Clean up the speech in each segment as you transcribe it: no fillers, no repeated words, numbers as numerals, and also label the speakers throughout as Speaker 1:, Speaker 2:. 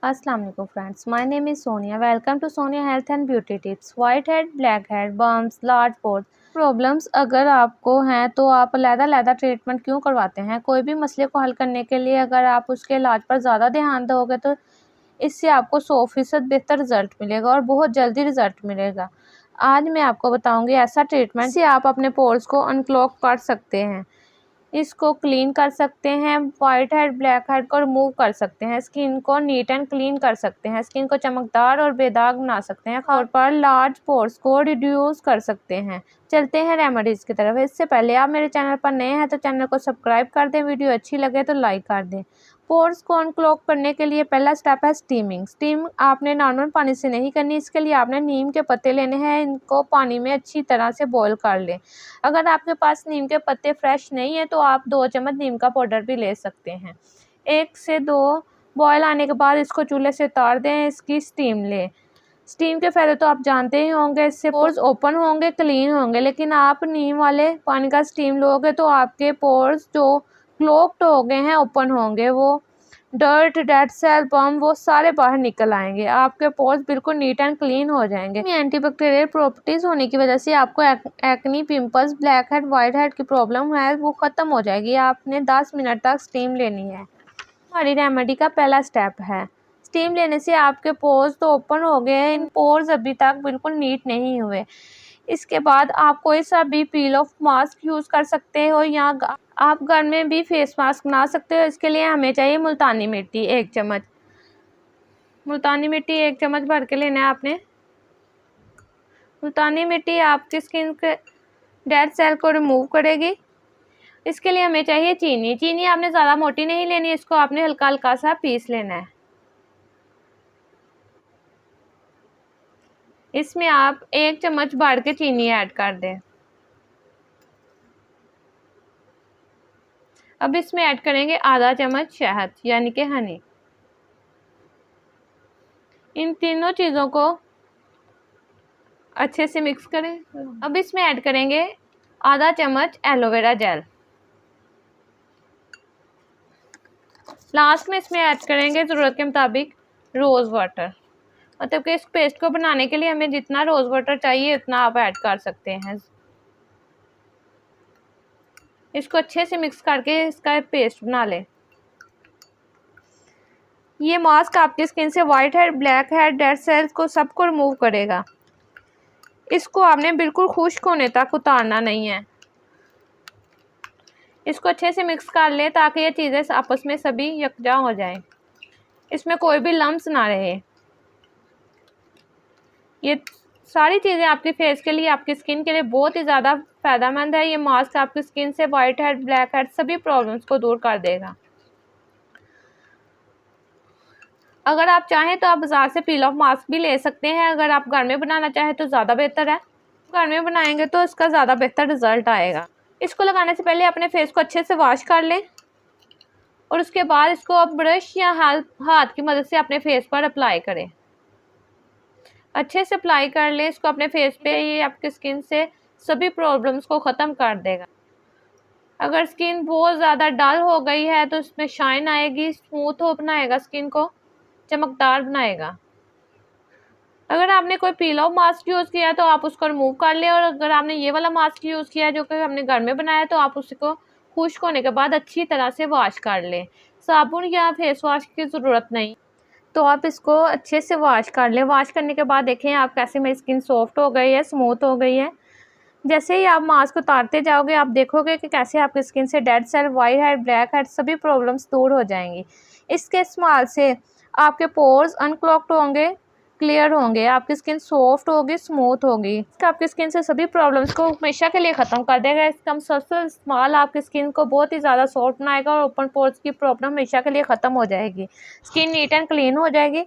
Speaker 1: अस्सलाम वालेकुम friends, my name is Sonia. Welcome to Sonia health and beauty tips. White head, black head, bumps, large pores problems अगर आपको हैं तो आप अलग-अलग ट्रीटमेंट क्यों करवाते हैं? कोई भी मसले को हल करने के लिए अगर आप उसके इलाज पर ज़्यादा ध्यान दोगे तो इससे आपको 100% बेहतर रिजल्ट मिलेगा और बहुत जल्दी रिजल्ट मिलेगा। आज मैं आपको बताऊंगी ऐसा ट्रीटमेंट जिससे आप अपने पोर्स को अनक्लॉग कर सकते हैं, इसको क्लीन कर सकते हैं, वाइट हेड ब्लैक हेड को रिमूव कर सकते हैं, स्किन को नीट एंड क्लीन कर सकते हैं, स्किन को चमकदार और बेदाग बना सकते हैं और पर लार्ज पोर्स को रिड्यूस कर सकते हैं। चलते हैं रेमेडीज़ की तरफ। इससे पहले आप मेरे चैनल पर नए हैं तो चैनल को सब्सक्राइब कर दें, वीडियो अच्छी लगे तो लाइक कर दें। पोर्स को अनक्लॉग करने के लिए पहला स्टेप है स्टीमिंग। स्टीम आपने नॉर्मल पानी से नहीं करनी, इसके लिए आपने नीम के पत्ते लेने हैं, इनको पानी में अच्छी तरह से बॉईल कर लें। अगर आपके पास नीम के पत्ते फ्रेश नहीं है तो आप 2 चम्मच नीम का पाउडर भी ले सकते हैं। 1 से 2 बॉयल आने के बाद इसको चूल्हे से उतार दें, इसकी स्टीम लें। स्टीम के फ़ायदे तो आप जानते ही होंगे, इससे पोर्स ओपन होंगे, क्लीन होंगे। लेकिन आप नीम वाले पानी का स्टीम लोगे तो आपके पोर्स जो क्लॉग्ड हो गए हैं ओपन होंगे, वो डर्ट, डेड सेल, बम वो सारे बाहर निकल आएंगे, आपके पोर्स बिल्कुल नीट एंड क्लीन हो जाएंगे। एंटीबैक्टीरियल प्रॉपर्टीज़ होने की वजह से आपको acne, pimples, black head, white head की प्रॉब्लम है वो ख़त्म हो जाएगी। आपने 10 मिनट तक स्टीम लेनी है। हमारी रेमेडी का पहला स्टेप है स्टीम लेने से आपके पोर्स तो ओपन हो गए हैं, इन पोर्स अभी तक बिल्कुल नीट नहीं हुए। इसके बाद आप कोई सा भी पील ऑफ मास्क यूज़ कर सकते हो या आप घर में भी फेस मास्क बना सकते हो। इसके लिए हमें चाहिए मुल्तानी मिट्टी 1 चम्मच। मुल्तानी मिट्टी 1 चम्मच भर के लेना है आपने। मुल्तानी मिट्टी आपकी स्किन के डेड सेल को रिमूव करेगी। इसके लिए हमें चाहिए चीनी। चीनी आपने ज़्यादा मोटी नहीं लेनी, इसको आपने हल्का हल्का सा पीस लेना है। इसमें आप 1 चम्मच भर के चीनी ऐड कर दें। अब इसमें ऐड करेंगे आधा चम्मच शहद यानी कि हनी। इन तीनों चीज़ों को अच्छे से मिक्स करें। अब इसमें ऐड करेंगे आधा चम्मच एलोवेरा जेल। लास्ट में इसमें ऐड करेंगे ज़रूरत के मुताबिक रोज़ वाटर। मतलब कि इस पेस्ट को बनाने के लिए हमें जितना रोज़ वाटर चाहिए उतना आप ऐड कर सकते हैं। इसको अच्छे से मिक्स करके इसका पेस्ट बना लें। ये मास्क आपकी स्किन से white head, black head, dead cells को सबको रिमूव करेगा। इसको आपने बिल्कुल खुश्क होने तक उतारना नहीं है। इसको अच्छे से मिक्स कर लें ताकि ये चीज़ें आपस में सभी यकजा हो जाएं, इसमें कोई भी लम्स ना रहे। ये सारी चीज़ें आपके फेस के लिए, आपकी स्किन के लिए बहुत ही ज़्यादा फ़ायदेमंद है। ये मास्क आपकी स्किन से वाइट हेड, ब्लैक हेड सभी प्रॉब्लम्स को दूर कर देगा। अगर आप चाहें तो आप बाज़ार से पील ऑफ मास्क भी ले सकते हैं। अगर आप घर में बनाना चाहें तो ज़्यादा बेहतर है। घर में बनाएंगे तो इसका ज़्यादा बेहतर रिज़ल्ट आएगा। इसको लगाने से पहले अपने फेस को अच्छे से वॉश कर लें और उसके बाद इसको आप ब्रश या हाथ की मदद से अपने फेस पर अप्लाई करें। अच्छे से अप्लाई कर लें इसको अपने फेस पे। ये आपकी स्किन से सभी प्रॉब्लम्स को ख़त्म कर देगा। अगर स्किन बहुत ज़्यादा डल हो गई है तो इसमें शाइन आएगी, स्मूथ हो बनाएगा, स्किन को चमकदार बनाएगा। अगर आपने कोई पील ऑफ मास्क यूज़ किया है तो आप उसको रिमूव कर लें, और अगर आपने ये वाला मास्क यूज़ किया है जो कि हमने घर में बनाया है तो आप उसको खुश्क होने के बाद अच्छी तरह से वॉश कर लें। साबुन या फेस वॉश की ज़रूरत नहीं, तो आप इसको अच्छे से वॉश कर लें। वॉश करने के बाद देखें आप कैसे मेरी स्किन सॉफ्ट हो गई है, स्मूथ हो गई है। जैसे ही आप मास्क उतारते जाओगे आप देखोगे कि कैसे आपकी स्किन से dead cell, white head, black head सभी प्रॉब्लम्स दूर हो जाएंगी। इसके इस्तेमाल से आपके पोर्स अनक्लॉग्ड होंगे, क्लियर होंगे, आपकी स्किन सॉफ्ट होगी, स्मूथ होगी। आपकी स्किन से सभी प्रॉब्लम्स को हमेशा के लिए ख़त्म कर देगा। इसका मुसलसल इस्तेमाल आपकी स्किन को बहुत ही ज़्यादा सॉफ्ट बनाएगा और ओपन पोर्स की प्रॉब्लम हमेशा के लिए ख़त्म हो जाएगी। स्किन नीट एंड क्लीन हो जाएगी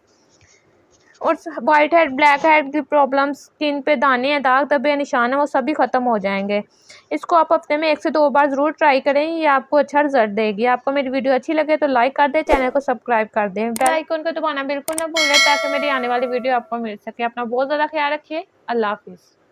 Speaker 1: और वाइट हेड, ब्लैक हेड की प्रॉब्लम्स, स्किन पे दाने, दाग धब्बे, निशान है वो सभी ख़त्म हो जाएंगे। इसको आप हफ्ते में 1 से 2 बार ज़रूर ट्राई करें, ये आपको अच्छा रिजल्ट देगी। आपको मेरी वीडियो अच्छी लगे तो लाइक कर दें, चैनल को सब्सक्राइब कर दें, बेल आइकन को दबाना बिल्कुल ना भूलें ताकि मेरी आने वाली वीडियो आपको मिल सके। अपना बहुत ज़्यादा ख्याल रखिए। अल्लाह हाफिज़।